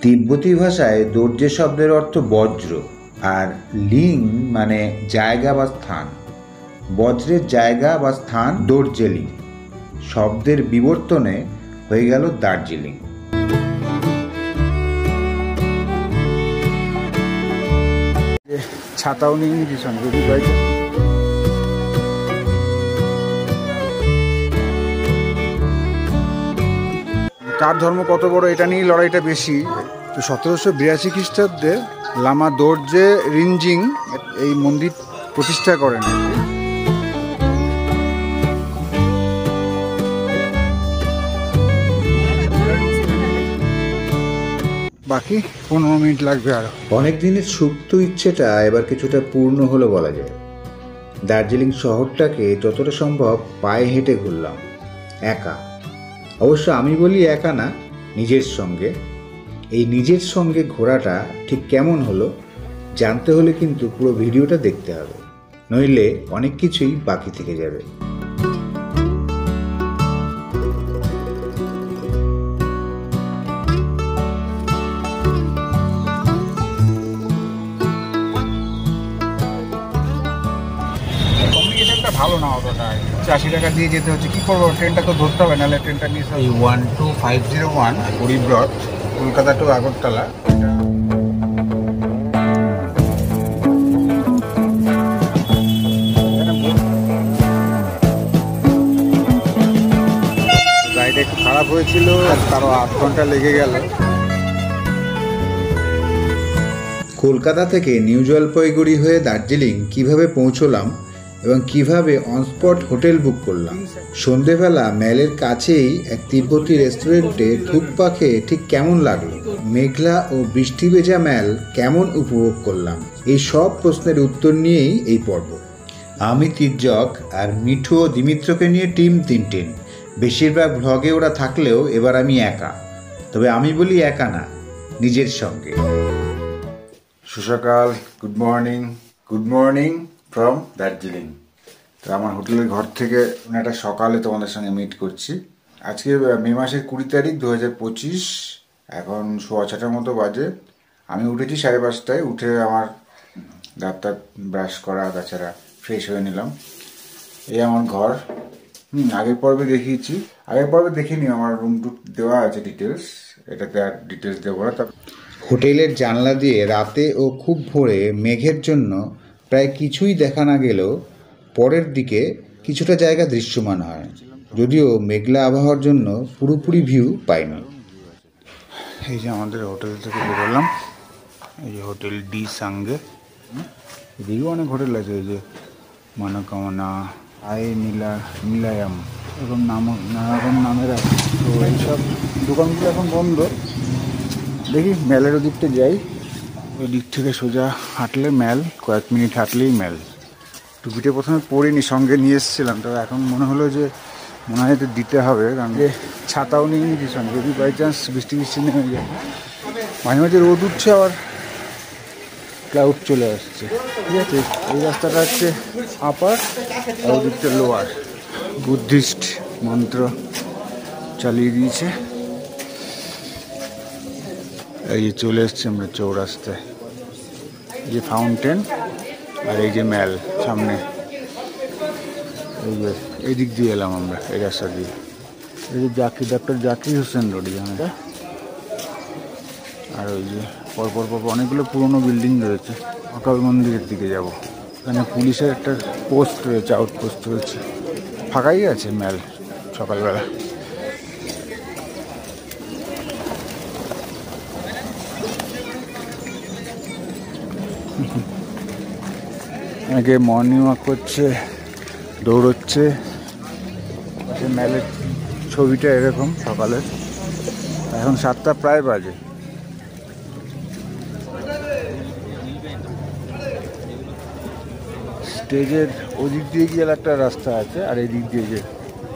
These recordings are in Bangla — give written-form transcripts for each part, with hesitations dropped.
তিব্বতী ভাষায় দর্জে শব্দের অর্থ বজ্র, আর লিং মানে জায়গা বা স্থান। বজ্রের জায়গা বা স্থান দর্জেলিং, শব্দের বিবর্তনে হয়ে গেল দার্জিলিং। ছাতাও নিয়ে নিয়েছি সঙ্গে, যদি বাড়িতে কার ধর্ম কত বড় এটা নিয়ে লড়াইটা বেশি। তো 1782 খ্রিস্টাব্দে লামা দর্জে রিনজিং এই মন্দির প্রতিষ্ঠা করেন। বাকি 15 মিনিট লাগবে আরো। অনেক দিনের সুপ্ত ইচ্ছেটা এবার কিছুটা পূর্ণ হলো বলা যায়। দার্জিলিং শহরটাকে যতটা সম্ভব পায়ে হেঁটে ঘুরলাম, একা। অবশ্য আমি বলি একা না, নিজের সঙ্গে। এই নিজের সঙ্গে ঘোরাটা ঠিক কেমন হলো জানতে হলে কিন্তু পুরো ভিডিওটা দেখতে হবে, নইলে অনেক কিছুই বাকি থেকে যাবে। ভালো না অতটা, 80 টাকা দিয়ে যেতে হচ্ছে। কি করবো, ট্রেনটা তো ধরতে হবে, নাহলে ট্রেনটা মিস হবে। 12501 গরিবরথ, কলকাতা টু আগরতলা। গাড়িটা একটু খারাপ হয়েছিল, তারও 8 ঘন্টা লেগে গেল। কলকাতা থেকে নিউ জলপাইগুড়ি হয়ে দার্জিলিং কিভাবে পৌঁছলাম এবং কিভাবে অনস্পট হোটেল বুক করলাম। সন্ধেবেলা ম্যালের কাছেই এক তিব্বতী রেস্টুরেন্টে থুকপা খেয়ে ঠিক কেমন লাগলো, মেঘলা ও বৃষ্টি ভেজা ম্যাল কেমন উপভোগ করলাম, এই সব প্রশ্নের উত্তর নিয়েই এই পর্ব। আমি তির্যক আর মিঠু ও দিমিত্রকে নিয়ে টিম 3 বেশিরভাগ ভ্লগে ওরা থাকলেও এবার আমি একা। তবে আমি বলি একা না, নিজের সঙ্গে। সুসকাল, গুড মর্নিং ফ্রম দার্জিলিং। তো আমার হোটেলের ঘর থেকে একটা সকালে তোমাদের সঙ্গে মিট করছি। আজকে মে মাসের 20 তারিখ 2025, এখন 6:15 মতো বাজে। আমি উঠেছি 5:30টায়। উঠে আমার দাঁত ব্রাশ করা, তাছাড়া ফ্রেশ হয়ে নিলাম। এই আমার ঘর। আগের পর্বে দেখিনি, আমার রুম টুক দেওয়া আছে ডিটেলস, এটাতে আর ডিটেলস দেবো না। হোটেলের জানলা দিয়ে রাতে ও খুব ভোরে মেঘের জন্য প্রায় কিছুই দেখা না গেলেও পরের দিকে কিছুটা জায়গা দৃশ্যমান হয়, যদিও মেঘলা আবহাওয়ার জন্য পুরোপুরি ভিউ পাইনি। এই যে আমাদের হোটেল থেকে বেরোলাম, এই যে হোটেল ডি সাঙ্গে। এদিকেও অনেক হোটেল আছে, এই যে মনোকামনা, নিলায়াম, এরকম নানারকম নামের আছে। তো এইসব দোকানগুলো এখন বন্ধ। দেখি ম্যালের ওদিকটা যাই, ওই দিক থেকে সোজা হাঁটলে ম্যাল, কয়েক মিনিট হাঁটলেই ম্যাল। টুপিটা প্রথমে পরিনি, সঙ্গে নিয়ে এসেছিলাম, তবে এখন মনে হলো যে মনে হয় দিতে হবে, কারণ যে ছাতাও নিয়ে নিয়েছি সঙ্গে, যদি বাই চান্স বৃষ্টি নেমে যায়। মাঝে মাঝে রোদ উঠছে, আবার ক্লাউড চলে আসছে। ঠিক আছে, এই রাস্তাটা হচ্ছে আপার, আর ওদিকটা লোয়ার। বুদ্ধিস্ট মন্ত্র চালিয়ে দিয়েছে। এই যে চলে এসছে আমরা চৌরাস্তায়, এই যে ফাউন্টেন আর এই যে ম্যাল সামনে। এই দিক দিয়ে এলাম আমরা, এই রাস্তা দিয়ে। এই যে ডক্টর জাকির হোসেন রোড এখানে। আর ওই যে পরপর অনেকগুলো পুরোনো বিল্ডিং রয়েছে। মহাকাল মন্দিরের দিকে যাব, এখানে পুলিশের একটা পোস্ট রয়েছে, আউটপোস্ট রয়েছে। ফাঁকাই আছে ম্যাল সকালবেলা। অনেকে মর্নিং ওয়াক করছে, দৌড়চ্ছে। ম্যালের ছবিটা এরকম সকালে, এখন 7টা প্রায় বাজে। স্টেজের ওদিক দিয়ে গিয়ে একটা রাস্তা আছে, আর এই দিক দিয়ে যে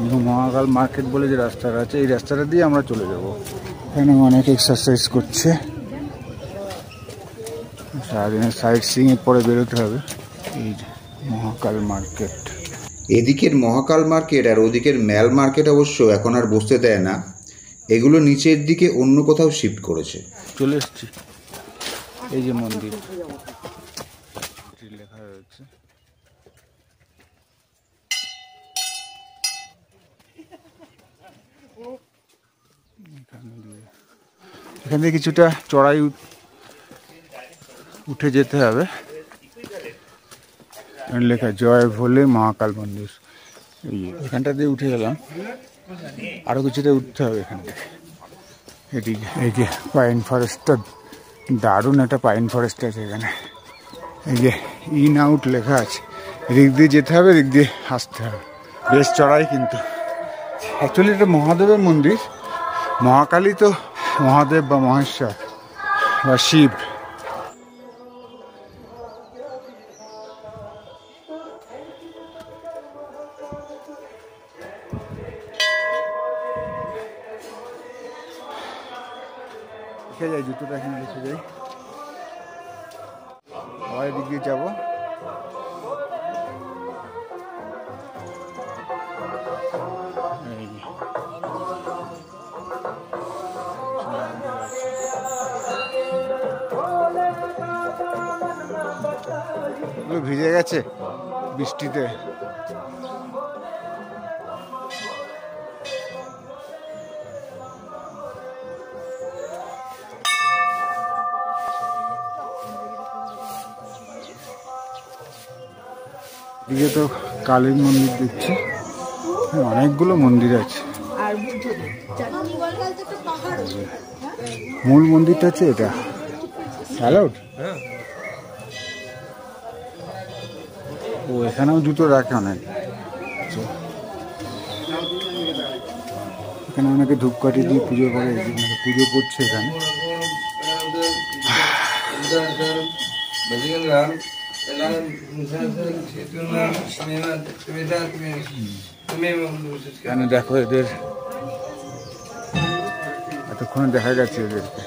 নিউ মহাকাল মার্কেট বলে যে রাস্তাটা আছে, এই রাস্তাটা দিয়ে আমরা চলে যাব। এখানে অনেক এক্সারসাইজ করছে। সারাদিনের সাইট সিইং এর পরে বেরোতে হবে। এই মহাকাল মার্কেট, এদিকের মহাকাল মার্কেট আর ওদিকের ম্যাল মার্কেট অবশ্য এখন আর বসতে দেয় না। এগুলো নিচের দিকে অন্য কোথাও শিফট করেছে। চলে এসছি, এই যে মন্দির লেখা রয়েছে। এখান থেকে কিছুটা চড়াই উঠে যেতে হবে। লেখা জয় ভোলে মহাকাল মন্দির। এখানটা দিয়ে উঠে গেলাম, আরো কিছুটা উঠতে হবে এখান থেকে। এদিকে এই যে পাইন ফরেস্টটা, দারুণ একটা পাইন ফরেস্ট আছে এখানে। এই যে ইন আউট লেখা আছে, এদিক দিয়ে যেতে হবে, এদিক দিয়ে আসতে হবে। বেশ চড়াই কিন্তু। অ্যাকচুয়ালি এটা মহাদেবের মন্দির। মহাকালী তো মহাদেব বা মহেশ্বর বা শিব। রেখে যাই জুতোটা, এখানে রেখে যাই, আবার এদিক দিয়ে যাবো। ভিজে গেছে বৃষ্টিতে। এদিকে তো কালীর মন্দির দেখছি, অনেকগুলো মন্দির আছে। মূল মন্দিরটা হচ্ছে এটা। অ্যালাউড? ও এখানেও জুতো রাখে অনেক। এখানে অনেকে ধূপকাঠি দিয়ে পুজো করে, পুজো করছে এখানে। এখানে দেখো এদের এতক্ষণে দেখা গেছে এদেরকে।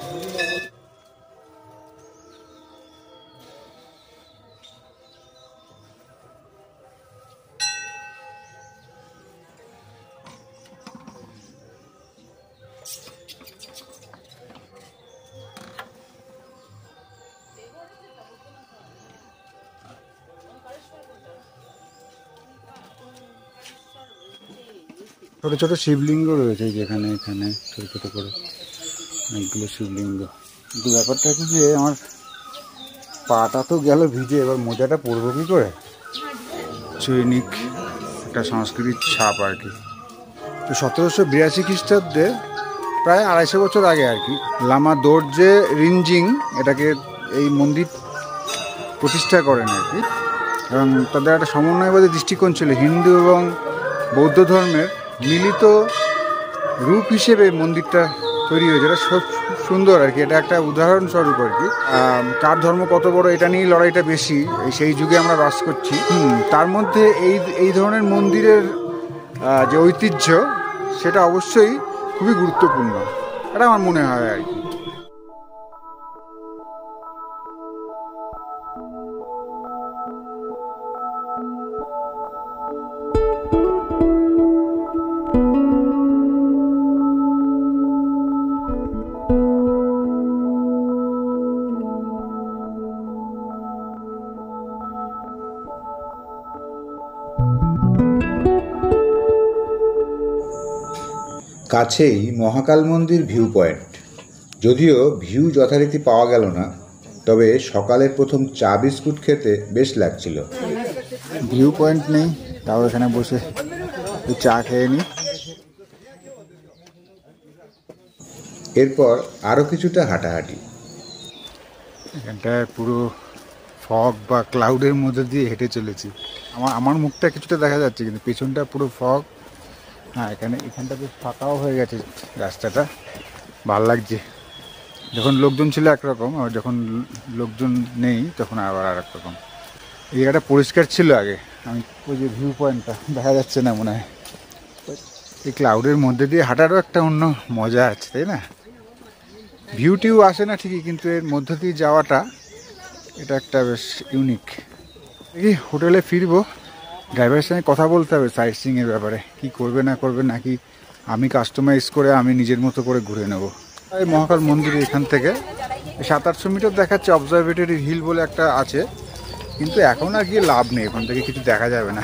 ছোট ছোট শিবলিঙ্গ রয়েছে যেখানে, এখানে ছোট ছোট করে অনেকগুলো শিবলিঙ্গ। কিন্তু ব্যাপারটা হচ্ছে যে আমার পাটা তো গেল ভিজে, এবার মোজাটা পরবো কি করে? চৈনিক একটা সংস্কৃতির ছাপ আর কি। তো 1782 খ্রিস্টাব্দে, প্রায় 250 বছর আগে আর কি, লামা দোরজে রিনজিং এটাকে, এই মন্দির প্রতিষ্ঠা করেন আর কি। এবং তাদের একটা সমন্বয়বাদী দৃষ্টিকোণ ছিল, হিন্দু এবং বৌদ্ধ ধর্মের মিলিত রূপ হিসেবে মন্দিরটা তৈরি হয়েছে। এটা সব সুন্দর আর কি। এটা একটা উদাহরণস্বরূপ আর কি। কার ধর্ম কত বড় এটা নিয়ে লড়াইটা বেশি, সেই যুগে আমরা বাস করছি। তার মধ্যে এই ধরনের মন্দিরের যে ঐতিহ্য, সেটা অবশ্যই খুবই গুরুত্বপূর্ণ, এটা আমার মনে হয় আর কি। কাছেই মহাকাল মন্দির ভিউ পয়েন্ট। যদিও ভিউ যথারীতি পাওয়া গেল না, তবে সকালের প্রথম চা বিস্কুট খেতে বেশ লাগছিল। ভিউ পয়েন্ট নেই, তাও এখানে বসে চা খেয়ে নিই। এরপর আরও কিছুটা হাঁটাহাঁটি। এখানটায় পুরো ফগ বা ক্লাউডের মধ্যে দিয়ে হেঁটে চলেছি। আমার মুখটা কিছুটা দেখা যাচ্ছে, কিন্তু পেছনটা পুরো ফগ। হ্যাঁ, এখানটা বেশ ফাঁকাও হয়ে গেছে রাস্তাটা, ভাল লাগছে। যখন লোকজন ছিল একরকম, আর যখন লোকজন নেই তখন আবার আর এক রকম। এই জায়গাটা পরিষ্কার ছিল আগে। আমি ওই যে ভিউ পয়েন্টটা দেখা যাচ্ছে না মনে হয়। এই ক্লাউডের মধ্যে দিয়ে হাঁটারও একটা অন্য মজা আছে, তাই না? ভিউটিও আসে না ঠিকই, কিন্তু এর মধ্য দিয়ে যাওয়াটা, এটা একটা বেশ ইউনিক। দেখি হোটেলে ফিরবো, ড্রাইভারের সঙ্গে কথা বলতে হবে সাইট সিইংয়ের ব্যাপারে, কি করবে না করবে, নাকি আমি কাস্টমাইজ করে আমি নিজের মতো করে ঘুরে নেব। এই মহাকাল মন্দির এখান থেকে 700-800 মিটার দেখাচ্ছে। অবজারভেটরি হিল বলে একটা আছে, কিন্তু এখন আর গিয়ে লাভ নেই, ওখান থেকে কিছু দেখা যাবে না।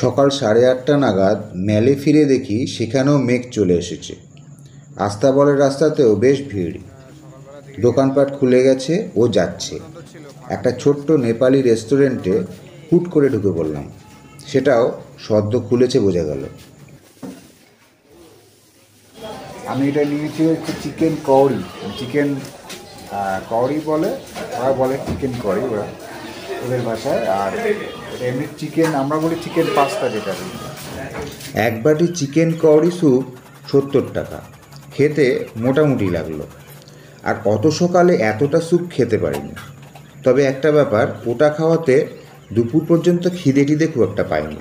সকাল 8:30 নাগাদ ম্যালে ফিরে দেখি সেখানেও মেঘ চলে এসেছে। আস্তাবলের রাস্তাতেও বেশ ভিড়, দোকানপাট খুলে গেছে ও যাচ্ছে। একটা ছোট্ট নেপালি রেস্টুরেন্টে হুট করে ঢুকে পড়লাম, সেটাও সদ্য খুলেছে বোঝা গেল। আমি এটা নিয়েছি হচ্ছে চিকেন কড়ি, চিকেন কড়ি বলে, ওরা বলে চিকেন কড়ি ওরা ওদের ভাষায়। আর এমনি চিকেন আমরা বলি চিকেন পাস্তা যেটা। এক বাটি চিকেন কড়ি স্যুপ 70 টাকা, খেতে মোটামুটি লাগলো। আর অত সকালে এতটা স্যুপ খেতে পারিনি। তবে একটা ব্যাপার, ওটা খাওয়াতে দুপুর পর্যন্ত খিদে টিদে খুব একটা পাইনি।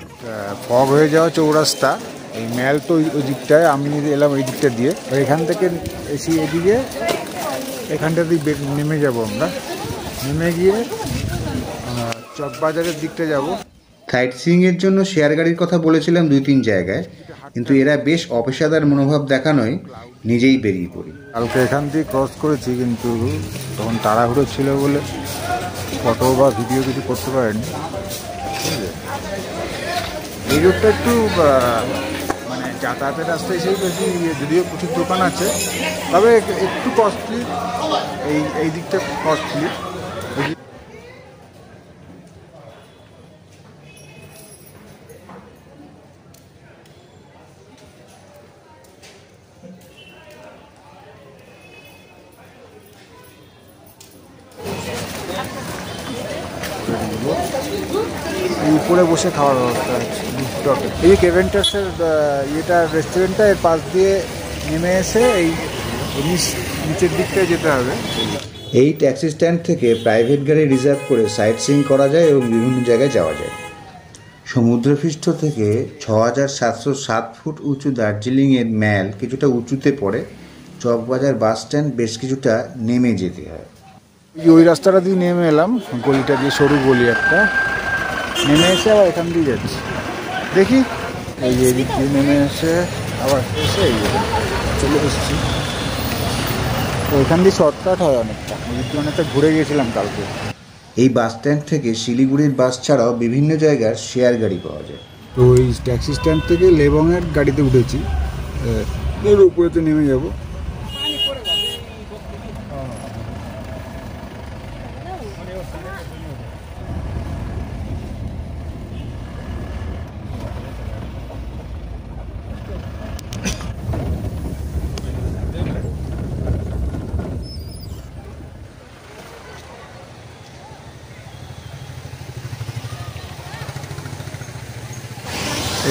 ফগ হয়ে যাওয়া চৌরাস্তা, এই ম্যাল তো ওই দিকটায়, আমি এলাম এই দিকটা দিয়ে। এখান থেকে এসে এদিকে এখানটা দিয়ে নেমে যাব, আমরা নেমে গিয়ে চকবাজারের দিকটা যাব। সাইট সিইংয়ের জন্য শেয়ার গাড়ির কথা বলেছিলাম 2-3 জায়গায়, কিন্তু এরা বেশ অপেশাদার মনোভাব দেখানোয় নিজেই বেরিয়ে পড়ি। কালকে এখান দিয়ে ক্রস করেছি, কিন্তু তখন তাড়াহুড়ো ছিল বলে ফটো বা ভিডিও কিছু করতে পারেনি। এই রোডটা একটু মানে যাতায়াতের রাস্তা হিসেবে বেশি, যদিও প্রচুর দোকান আছে, তবে একটু কস্টলি। এই দিকটা কস্টলি। উপরে বসে খাওয়ার ব্যবস্থা আছে রুফটপে। এই কেভেন্টার্সের ইয়েটা রেস্টুরেন্টটা, এর পাশ দিয়ে নেমে এসে এই নিচের দিকটায় যেতে হবে। এই ট্যাক্সি স্ট্যান্ড থেকে প্রাইভেট গাড়ি রিজার্ভ করে সাইট সিইং করা যায় এবং বিভিন্ন জায়গায় যাওয়া যায়। সমুদ্রপৃষ্ঠ থেকে 6707 ফুট উঁচু দার্জিলিংয়ের ম্যাল কিছুটা উঁচুতে পড়ে। চকবাজার বাস স্ট্যান্ড বেশ কিছুটা নেমে যেতে হয়। ওই রাস্তাটা দিয়ে নেমে এলাম, গলিটা দিয়ে, সরু গলি একটা, নেমে এসে আবার এখান দিয়ে যাচ্ছি। দেখি এই যে এদিক দিয়ে নেমে এসে আবার এসে এই চলে এসেছি। ওইখান দিয়ে শর্টকাট হয় অনেকটা, ওইদিক দিয়ে অনেকটা ঘুরে গিয়েছিলাম কালকে। এই বাস স্ট্যান্ড থেকে শিলিগুড়ির বাস ছাড়াও বিভিন্ন জায়গার শেয়ার গাড়ি পাওয়া যায়। তো ওই ট্যাক্সি স্ট্যান্ড থেকে লেবংয়ের গাড়িতে উঠেছি, এর উপরেতে নেমে যাব।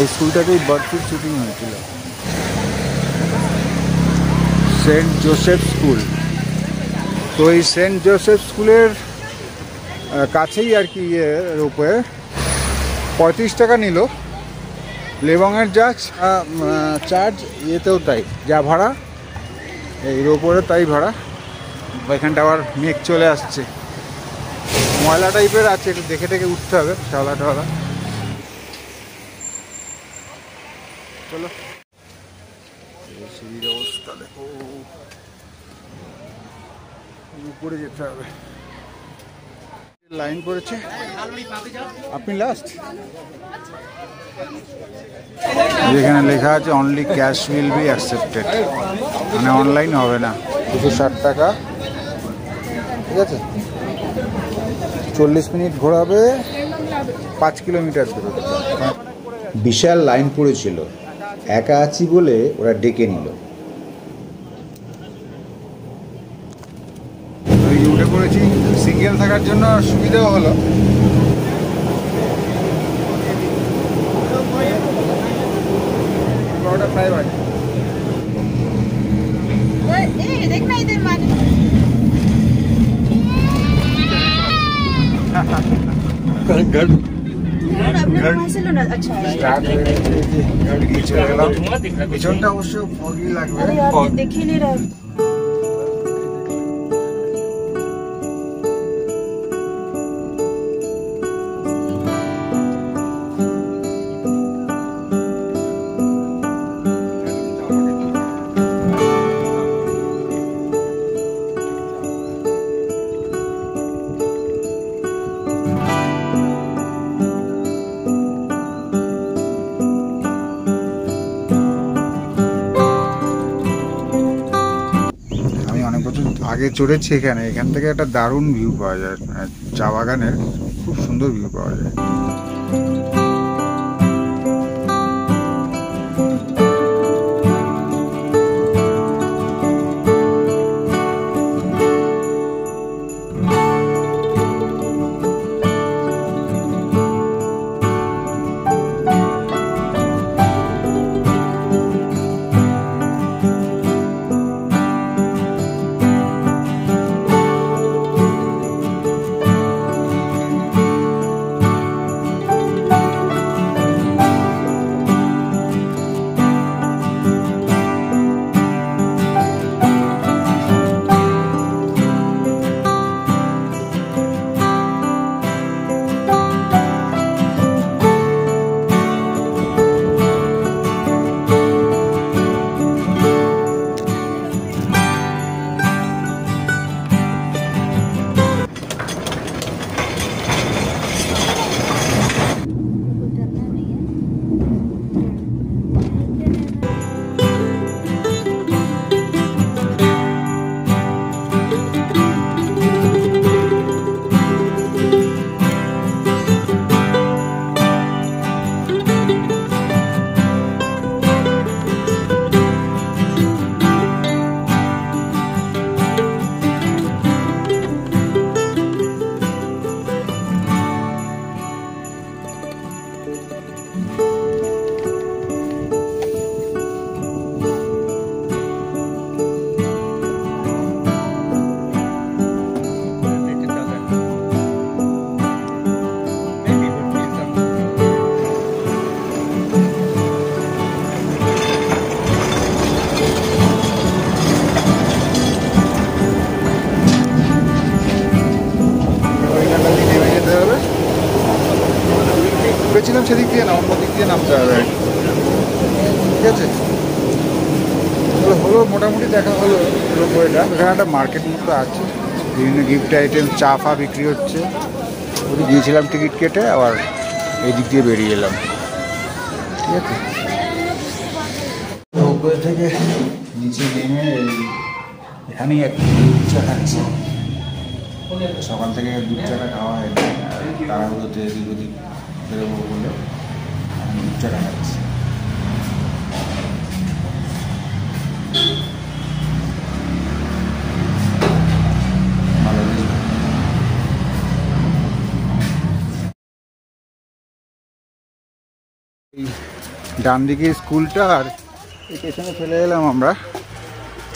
এই স্কুলটাতেই বার্থডে শুটিং হয়েছিল, সেন্ট জোসেফ স্কুল। তো এই সেন্ট জোসেফ স্কুলের কাছেই আর কি রোপওয়ে 35 টাকা নিল। লেবংয়ের যা চার্জ, ইয়েতেও তাই, যা ভাড়া এই রোপওয়ে তাই ভাড়া। এখানটা আবার মেঘ চলে আসছে, ময়লা টাইপের আছে, একটু দেখে দেখে উঠতে হবে, শ্যাওলা টাওলা। চলো, সিঁড়ির অবস্থা দেখো, উপরে যেতে হবে। লাইন পড়েছে, আপনি লাস্ট। যেখানে লেখা আছে only cash will be accepted, মানে অনলাইন হবে না। 260 টাকা, ঠিক আছে। 40 মিনিট ঘোরাবে, 5 কিলোমিটার দূরে। বিশাল লাইন পড়েছিল, একা আছি বলে ওরা ডেকে নিল। উঠে পড়েছি, সিঙ্গেল থাকার জন্য সুবিধাও হলো। প্রায় বাজে। পিছনটা অবশ্য ফগি লাগবে। আগে চড়েছি এখানে, এখান থেকে একটা দারুণ ভিউ পাওয়া যায়, চা বাগানের খুব সুন্দর ভিউ পাওয়া যায়। ভেবেছিলাম সেদিক দিয়ে না, অন্য দিক দিয়ে নামতে হবে, ঠিক আছে। হলো মোটামুটি দেখা হলো রোপওয়েটা। এখানে একটা মার্কেট মতো আছে, বিভিন্ন গিফট আইটেম, চা ফা বিক্রি হচ্ছে। ওই গিয়েছিলাম টিকিট কেটে, আবার এই দিক দিয়ে বেরিয়ে এলাম, ঠিক আছে। রোপওয়ে থেকে নিচে নেমে এখানেই এক দুধ চা খাচ্ছি। সকাল থেকে দুধ চাটা খাওয়া হয়নি, তাড়াহুড়োতে এদিক ওদিক বেরোবো বলে আমি দুধ চাটা খাচ্ছি। ডান দিকে স্কুলটা, আর এই পেছনে ফেলে এলাম আমরা।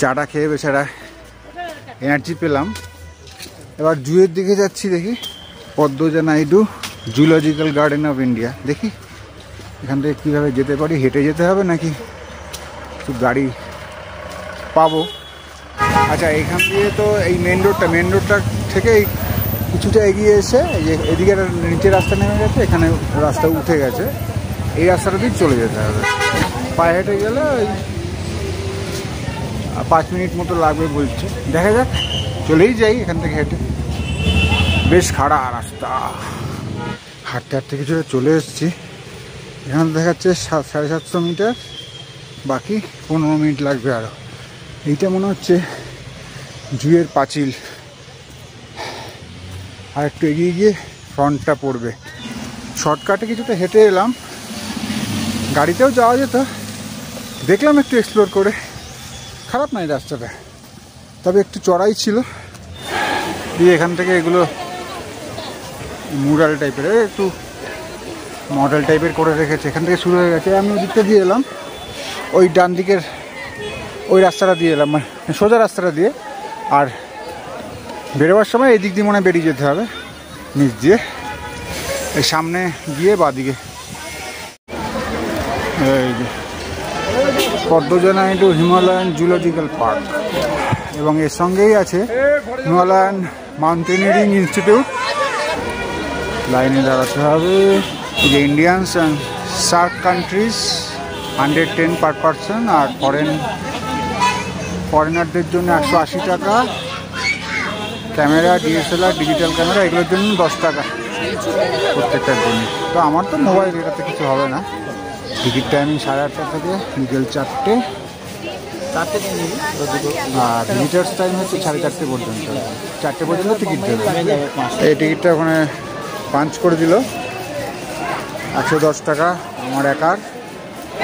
চাটা খেয়ে বেচারা এনার্জি পেলাম। এবার জুয়ের দিকে যাচ্ছি, দেখি Padmaja Naidu zoological garden of India. দেখি এখান থেকে কীভাবে যেতে পারি, হেঁটে যেতে হবে নাকি একটু গাড়ি পাবো। আচ্ছা, এখান দিয়ে তো এই মেন রোডটা থেকে কিছুটা এগিয়ে এসে এই যে এদিকে নিচে রাস্তা নেমে গেছে, এখানে রাস্তা উঠে গেছে, এই রাস্তাটা দিয়ে চলে যেতে হবে। পায়ে হেঁটে গেলে ওই 5 মিনিট মতো লাগবে বলছে, দেখা যাক, চলেই যাই এখান থেকে হেঁটে। বেশ খাড়া রাস্তা, হাঁটতে হাঁটতে কিছুটা চলে এসেছি। এখানে দেখাচ্ছে 750 মিটার, বাকি 15 মিনিট লাগবে আরও। এইটা মনে হচ্ছে জুয়ের পাঁচিল, আর একটু এগিয়ে গিয়ে ফ্রন্টটা পড়বে। শর্টকাটে কিছুটা হেঁটে এলাম, গাড়িতেও যাওয়া যেত, দেখলাম একটু এক্সপ্লোর করে। খারাপ নয় রাস্তাটা, তবে একটু চড়াই ছিল। দিয়ে এখান থেকে এগুলো মুরাল টাইপের, একটু মডেল টাইপের করে রেখেছে, এখান থেকে শুরু হয়ে গেছে। আমি ওই দিকটা দিয়ে এলাম, ওই ডান দিকের ওই রাস্তাটা দিয়ে এলাম, মানে সোজা রাস্তাটা দিয়ে। আর বেরোবার সময় এই দিক দিয়ে মনে হয় বেরিয়ে যেতে হবে, নিচ দিয়ে এই সামনে গিয়ে বাঁদিকে। এই যে Padmaja Naidu Himalayan zoological park, এবং এর সঙ্গেই আছে হিমালয়ান মাউন্টেনিয়ারিং ইনস্টিটিউট। লাইনে দাঁড়াতে হবে। যে Indians and SAARC countries 110 per person, আর ফরেনারদের জন্য 180 টাকা। ক্যামেরা, ডিএসএলআর, ডিজিটাল ক্যামেরা এগুলোর জন্য 10 টাকা প্রত্যেকটার জন্য। তো আমার তো মোবাইল, এটাতে কিছু হবে না। টিকিট টাইমিং 8:30 থেকে বিকেল 4টে। আর ভিজিটার্স টাইম হচ্ছে 4:30 পর্যন্ত, 4টে পর্যন্ত টিকিট দেবে। এই টিকিটটা ওখানে পাঞ্চ করে দিল, 110 টাকা আমার একার,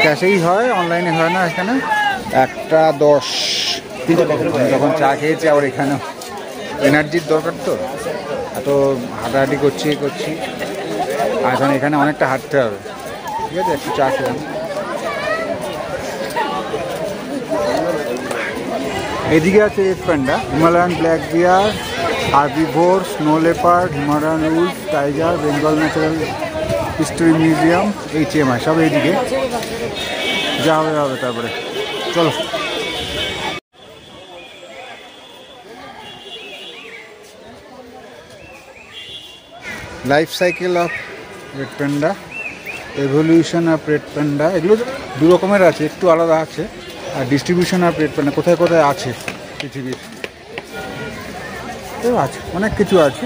ক্যাশেই হয়, অনলাইনে হয় না। এখানে 1:10 যখন চা খেয়েছি, আবার এখানেও এনার্জির দরকার, তো এত হাঁটাহাঁটি করছি আর এখন এখানে অনেকটা হাঁটতে হবে। ঠিক আছে, একটু চা খেলাম। এদিকে আছে red panda, Himalayan black bear, herbivore, snow leopard, Himalayan wolf, tiger, Bengal natural history museum, HMI সব এইদিকে। যা হবে তারপরে চলো। Life cycle of red panda, evolution of red panda, এগুলো দু রকমের আছে, একটু আলাদা আছে। আর ডিস্ট্রিবিউশন অফ রেড প্যান্ডা কোথায় কোথায় আছে পৃথিবীর, তো আছে, অনেক কিছু আছে।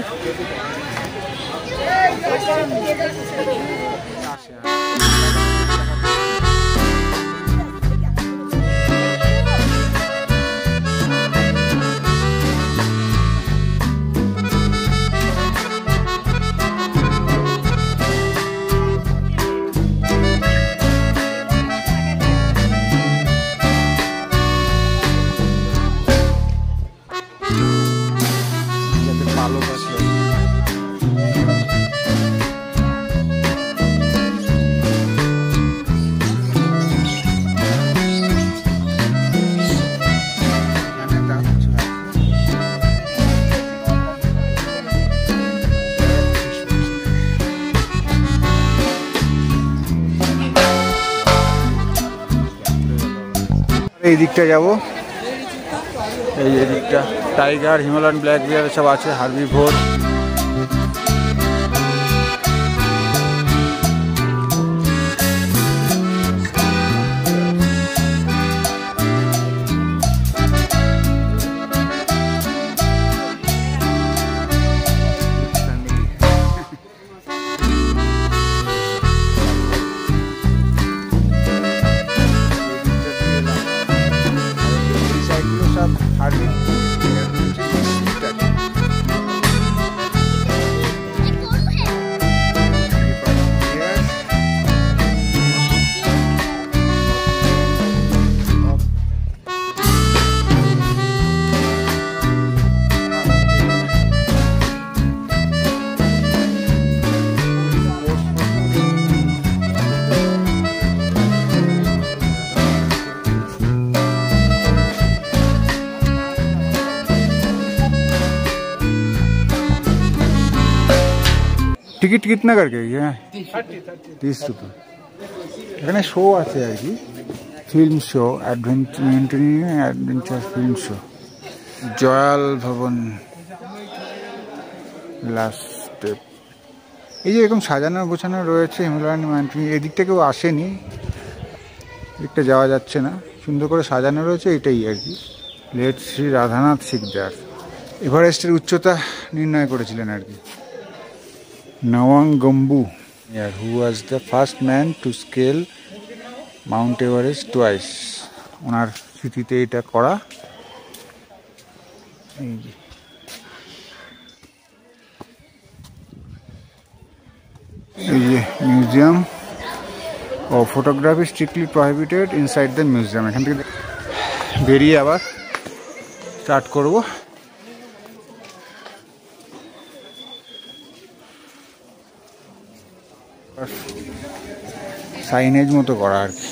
এই দিকটা যাবো, এই দিকটা টাইগার, হিমালয়ান ব্ল্যাক বিয়ার সব আছে, হার্বিভোর। टिकट कितना करके है? 30 रुपये। এখানে শো আছে আর কি, film show, adventure film show. জয়াল ভবন লাস্ট স্টেপ। এই যে এরকম সাজানো গোছানো রয়েছে হিমালয়ান মাউন্টেন। এদিকটা কেউ আসেনি, এদিকটা যাওয়া যাচ্ছে না, সুন্দর করে সাজানো রয়েছে, এটাই আর কি। লেট শ্রী রাধানাথ সিকদার এভারেস্টের উচ্চতা নির্ণয় করেছিলেন আর কি। নওয়াং গম্বু, who was the first man to scale Mount Everest twice, ওনার স্মৃতিতে এটা করা। এই যে মিউজিয়াম ও photography strictly prohibited inside the museum. এখান থেকে বেরিয়ে আবার স্টার্ট করব। সাইনেজ মতো করা আর কি,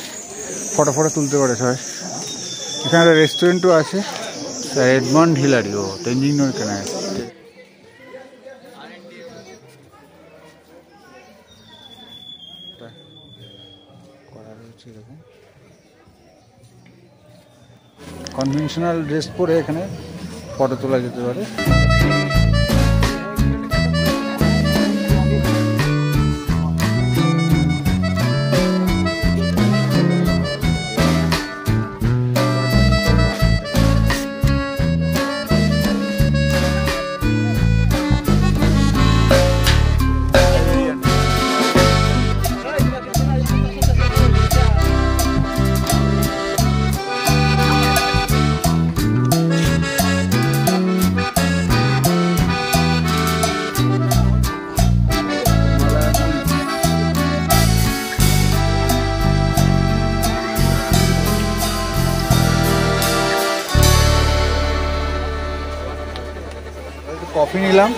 ফটো তুলতে পারে সবাই। এখানে একটা রেস্টুরেন্টও আছে, এডমন্ড হিলারি, ও তেনজিং নরকে কেনা করা রয়েছে। এরকম কনভেনশনাল ড্রেস পরে এখানে ফটো তোলা যেতে পারে। কফি নিলাম,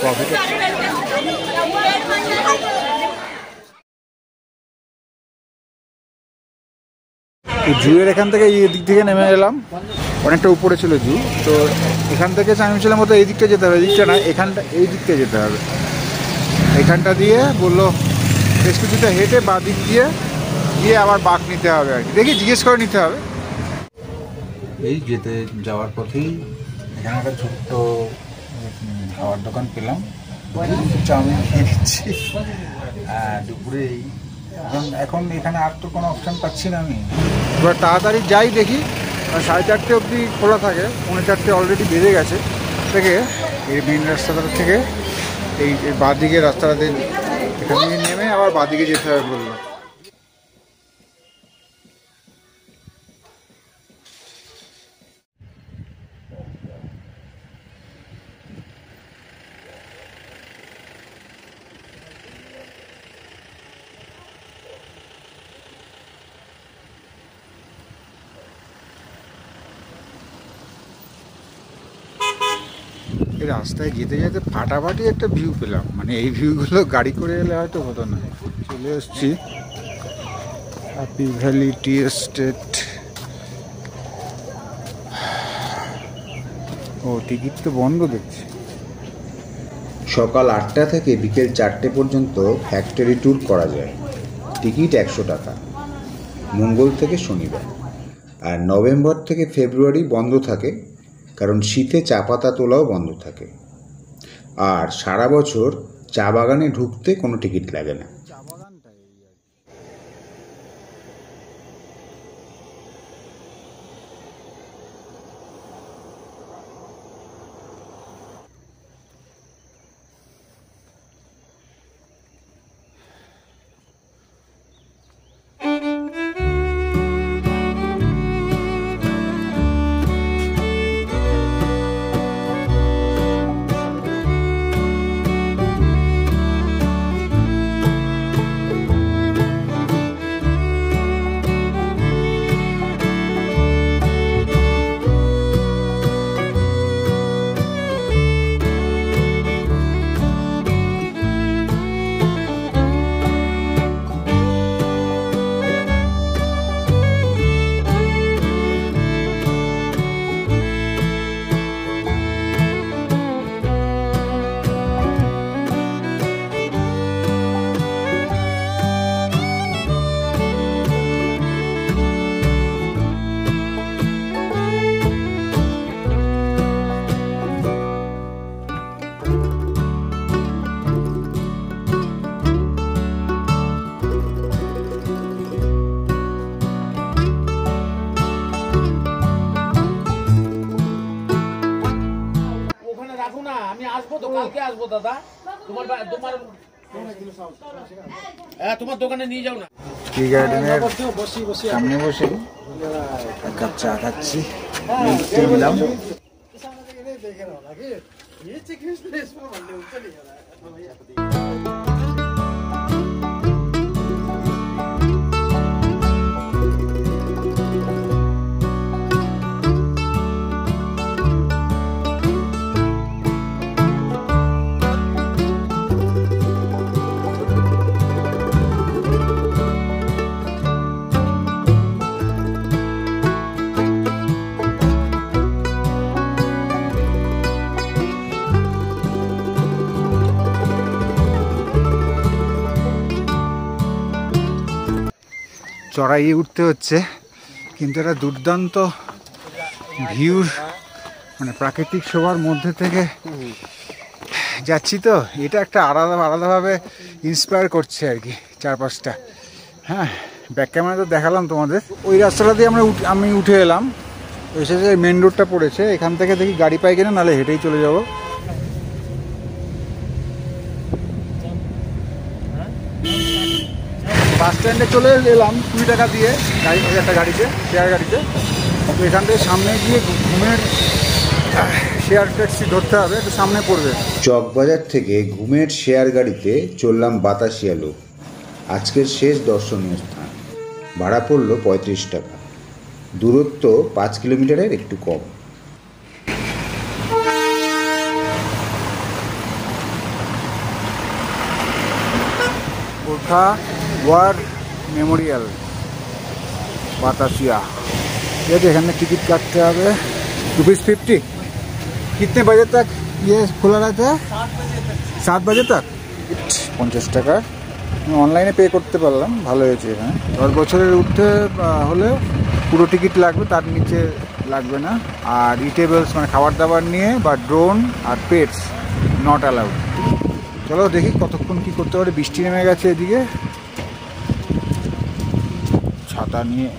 কফিটা জুয়ের এখান থেকে এই দিক থেকে নেমে এলাম, অনেকটা উপরে ছিল জু। তো এখান থেকে আমি ছিলাম মতো এই দিকটা যেতে হবে, এই দিকটা না, এখানটা এই দিকটা যেতে হবে। এখানটা দিয়ে বললো বেশ কিছুটা হেঁটে বাঁ দিক দিয়ে গিয়ে আবার বাঁক নিতে হবে আর কি, দেখি জিজ্ঞেস করে নিতে হবে। এই যেতে যাওয়ার পথেই এখানে একটা ছোট্ট খাওয়ার দোকান পেলাম, চাউমিন খেয়ে নিচ্ছি দুপুরে। এখন এখানে আর তো কোনো অপশান পাচ্ছি না আমি। এবার তাড়াতাড়ি যাই, দেখি 4:30 অবধি খোলা থাকে, 4:30 অলরেডি বেজে গেছে। থেকে এই মেন রাস্তাটা থেকে এই বাঁদিকে রাস্তাটাতে এখান থেকে নেমে আবার বাঁদিকে যেতে হবে বললো। এই রাস্তায় যেতে যেতে ফাটাফাটি একটা ভিউ পেলাম, মানে এই ভিউগুলো গাড়ি করে এলে হয়তো হতো না। চলে এসছি হ্যাপি ভ্যালি টি এস্টেট। ও টিকিট তো বন্ধ দেখছি। সকাল 8টা থেকে বিকেল 4টে পর্যন্ত ফ্যাক্টরি ট্যুর করা যায়, টিকিট 100 টাকা, মঙ্গল থেকে শনিবার। আর নভেম্বর থেকে ফেব্রুয়ারি বন্ধ থাকে, কারণ শীতে চা পাতা তোলাও বন্ধ থাকে। আর সারা বছর চা বাগানে ঢুকতে কোনো টিকিট লাগে না। তোমার দোকানে নিয়ে যাও না। টি গার্ডেনের সামনে বসে এক কাপ চা খাচ্ছি, নিলাম। চড়াইয়ে উঠতে হচ্ছে, কিন্তু একটা দুর্দান্ত ভিউর মানে প্রাকৃতিক শোভার মধ্যে থেকে যাচ্ছি। তো এটা একটা আলাদাভাবে ইন্সপায়ার করছে আর কি চারপাশটা। হ্যাঁ, ব্যাক ক্যামেরা তো দেখালাম তোমাদের। ওই রাস্তাটা দিয়ে আমি উঠে এলাম, এসে যে মেন রোডটা পড়েছে, এখান থেকে দেখি গাড়ি পাই কিনা, নাহলে হেঁটেই চলে যাবো। বাস স্ট্যান্ডে চলে এলাম 20 টাকা দিয়ে একটা গাড়িতে, শেয়ার গাড়িতে। তো এখান থেকে সামনে গিয়ে ঘুমের শেয়ার ট্যাক্সি ধরতে হবে, একটু সামনে পড়বে। চকবাজার থেকে ঘুমের শেয়ার গাড়িতে চললাম বাতাসিয়া লুপ, আজকের শেষ দর্শনীয় স্থান। ভাড়া পড়ল 35 টাকা, দূরত্ব 5 কিলোমিটারের একটু কম। Gorkha war memorial बातासिया। ये देखने टिकट काटते हैं ₹50। कितने बजे तक ये खुला रहता है? 7 बजे तक। 50 টাকা অনলাইনে পে করতে পারলাম, ভালো হয়েছে। এখানে 10 বছরের উঠতে হলে পুরো টিকিট লাগবে, তার নিচে লাগবে না। আর ইটেবলস মানে খাবার দাবার নিয়ে বা ড্রোন আর পেটস নট অ্যালাউড। চলো দেখি কতক্ষণ কি করতে পারে। বৃষ্টি নেমে গেছে এদিকে, ছাতা নিয়ে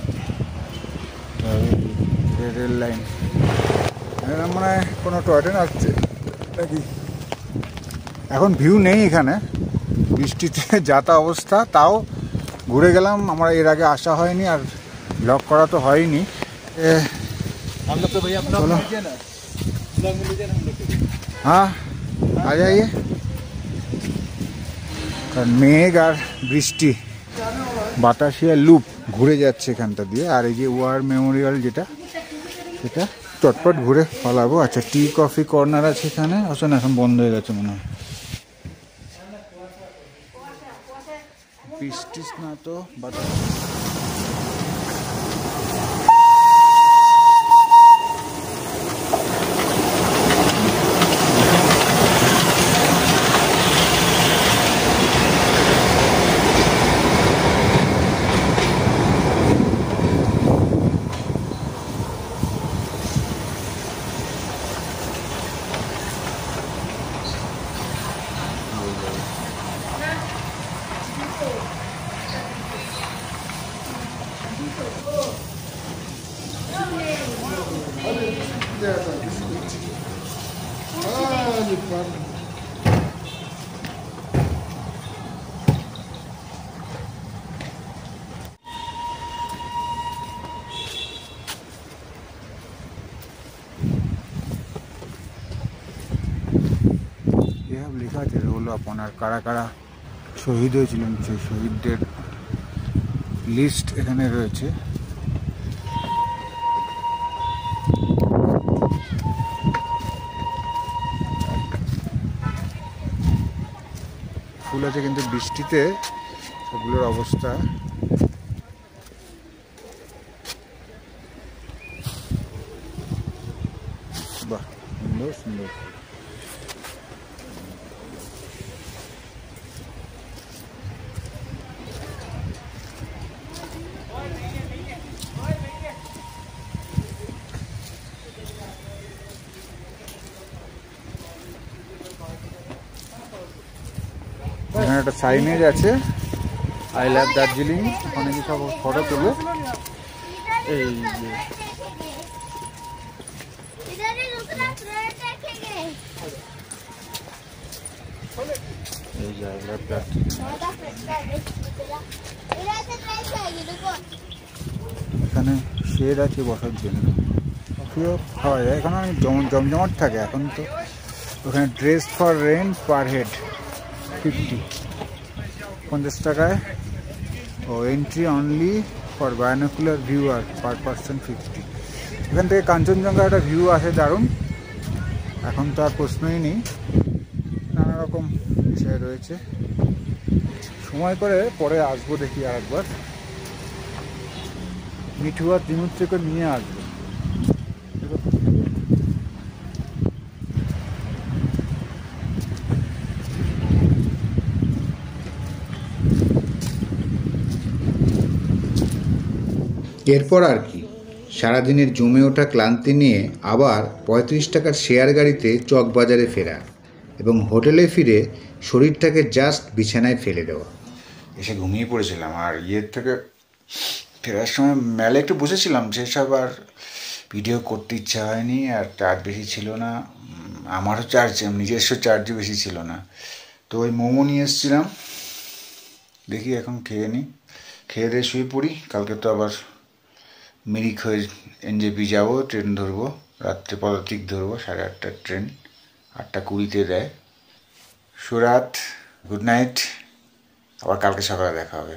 রেল লাইন মনে হয় কোনো টয় ট্রেন আসছে নাকি। এখন ভিউ নেই এখানে, বৃষ্টিতে যাতা অবস্থা। তাও ঘুরে গেলাম, আমার এর আগে আসা হয়নি আর ব্লগ করা তো হয়নি। চলো হ্যাঁ आ जाइए। কারণ মেঘ আর বৃষ্টি, বাতাসিয়া লুপ ঘুরে যাচ্ছে এখানটা দিয়ে। আর এই যে ওয়ার মেমোরিয়াল যেটা, সেটা চটপট ঘুরে পালাবো। আচ্ছা, টি কফি কর্নার আছে এখানে। আসলে এখন বন্ধ হয়ে গেছে মনে হয়। বৃষ্টি না তো বাতাস। লেখা আছে রোল আপনার কারা কারা শহীদ হয়েছিলেন, সেই শহীদদের লিস্ট এখানে রয়েছে। ফুল আছে কিন্তু বৃষ্টিতে সবগুলোর অবস্থা। বাহ, সুন্দর সুন্দর। এখানে একটা সাইনেজ আছে, আই লাভ দার্জিলিং। ওখানে কি সব ফটো তুলে এই যে আই লাভ দার্জিলিং। এখানে শেড আছে বসার জন্য, কফিও খাওয়া যায়। এখানে অনেক জমজমাট থাকে এখন তো। ওখানে dress for rent per head 50 টাকায়। ও entry only for binocular viewer per person 50। এখান থেকে কাঞ্চনজঙ্ঘা একটা ভিউ আসে দারুণ। এখন তো আর প্রশ্নই নেই, নানা রকম বিষয় রয়েছে। সময় করে পরে আসবো, দেখি আর একবার মিঠু আর দিনুর থেকে নিয়ে আসবো। এরপর আর কি, সারাদিনের জমে ওঠা ক্লান্তি নিয়ে আবার 35 টাকার শেয়ার গাড়িতে চকবাজারে ফেরা এবং হোটেলে ফিরে শরীরটাকে জাস্ট বিছানায় ফেলে দেওয়া। এসে ঘুমিয়ে পড়েছিলাম। আর ইয়ের থেকে ফেরার সময় মেলে একটু বসেছিলাম, সেসব আর ভিডিও করতে ইচ্ছা হয়নি। আর চার্জ বেশি ছিল না, আমারও চার্জ নিজস্ব চার্জও বেশি ছিল না। তো ওই মোমো নিয়ে এসেছিলাম, দেখি এখন খেয়ে নিই, খেয়ে দিয়ে শুয়ে পড়ি। কালকে তো আবার মিরিক হয়ে এনজেপি যাবো, ট্রেন ধরবো, রাত্রে পদাতিক ধরবো, 8:30টার ট্রেন, 8:20 দেয়। সুরাত, গুড নাইট, আবার কালকে সকালে দেখা হবে।